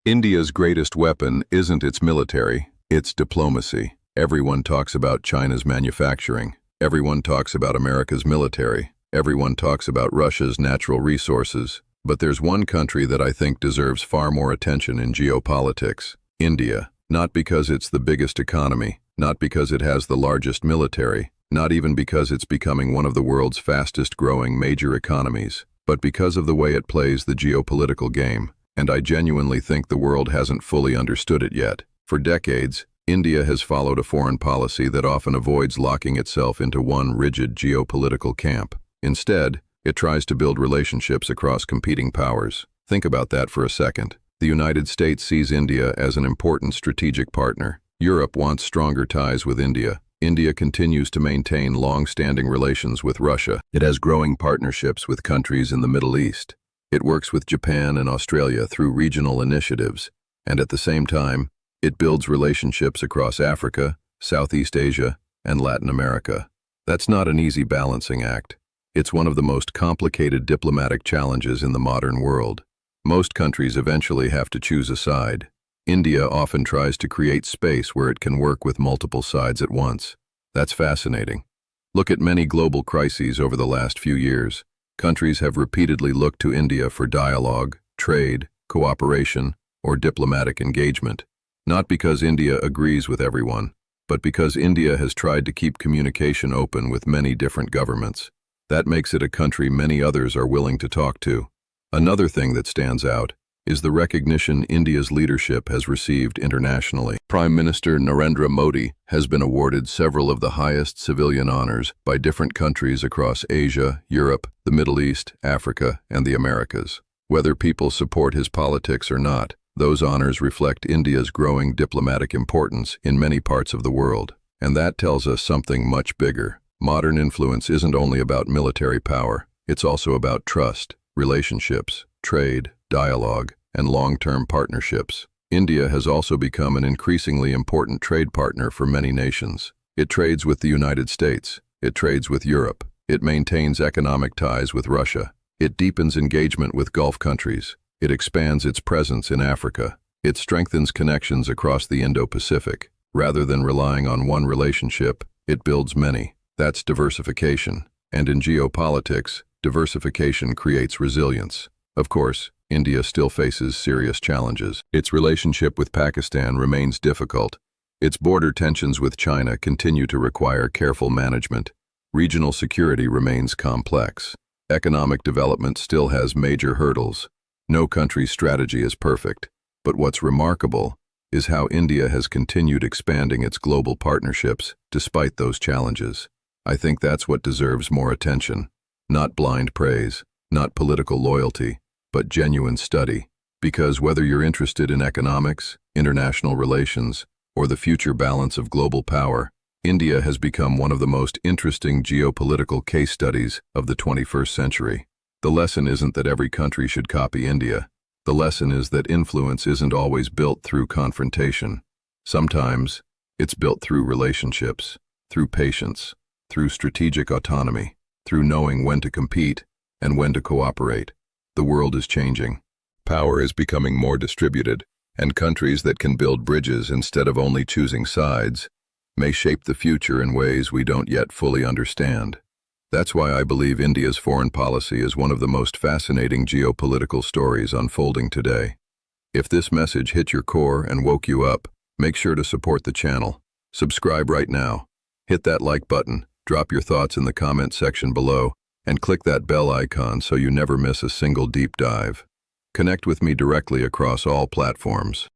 India's greatest weapon isn't its military, it's diplomacy. Everyone talks about China's manufacturing. Everyone talks about America's military. Everyone talks about Russia's natural resources. But there's one country that I think deserves far more attention in geopolitics: India. Not because it's the biggest economy, not because it has the largest military, not even because it's becoming one of the world's fastest-growing major economies, but because of the way it plays the geopolitical game. And I genuinely think the world hasn't fully understood it yet. For decades, India has followed a foreign policy that often avoids locking itself into one rigid geopolitical camp. Instead, it tries to build relationships across competing powers. Think about that for a second. The United States sees India as an important strategic partner. Europe wants stronger ties with India. India continues to maintain long-standing relations with Russia. It has growing partnerships with countries in the Middle East. It works with Japan and Australia through regional initiatives, and at the same time, it builds relationships across Africa, Southeast Asia, and Latin America. That's not an easy balancing act. It's one of the most complicated diplomatic challenges in the modern world. Most countries eventually have to choose a side. India often tries to create space where it can work with multiple sides at once. That's fascinating. Look at many global crises over the last few years. Countries have repeatedly looked to India for dialogue, trade, cooperation, or diplomatic engagement. Not because India agrees with everyone, but because India has tried to keep communication open with many different governments. That makes it a country many others are willing to talk to. Another thing that stands out is the recognition India's leadership has received internationally. Prime Minister Narendra Modi has been awarded several of the highest civilian honors by different countries across Asia, Europe, the Middle East, Africa, and the Americas. Whether people support his politics or not, those honors reflect India's growing diplomatic importance in many parts of the world. And that tells us something much bigger. Modern influence isn't only about military power, it's also about trust, relationships, trade, dialogue, and long-term partnerships. India has also become an increasingly important trade partner for many nations. It trades with the United States. It trades with Europe. It maintains economic ties with Russia. It deepens engagement with Gulf countries. It expands its presence in Africa. It strengthens connections across the Indo-Pacific. Rather than relying on one relationship, it builds many. That's diversification. And in geopolitics, diversification creates resilience. Of course, India still faces serious challenges. Its relationship with Pakistan remains difficult. Its border tensions with China continue to require careful management. Regional security remains complex. Economic development still has major hurdles. No country's strategy is perfect, but what's remarkable is how India has continued expanding its global partnerships despite those challenges. I think that's what deserves more attention. Not blind praise, not political loyalty, but genuine study. Because whether you're interested in economics, international relations, or the future balance of global power, India has become one of the most interesting geopolitical case studies of the 21st century. The lesson isn't that every country should copy India. The lesson is that influence isn't always built through confrontation. Sometimes, it's built through relationships, through patience, through strategic autonomy, through knowing when to compete and when to cooperate. The world is changing. Power is becoming more distributed, and countries that can build bridges instead of only choosing sides may shape the future in ways we don't yet fully understand. That's why I believe India's foreign policy is one of the most fascinating geopolitical stories unfolding today. If this message hit your core and woke you up, make sure to support the channel. Subscribe right now. Hit that like button, drop your thoughts in the comment section below, and click that bell icon so you never miss a single deep dive. Connect with me directly across all platforms.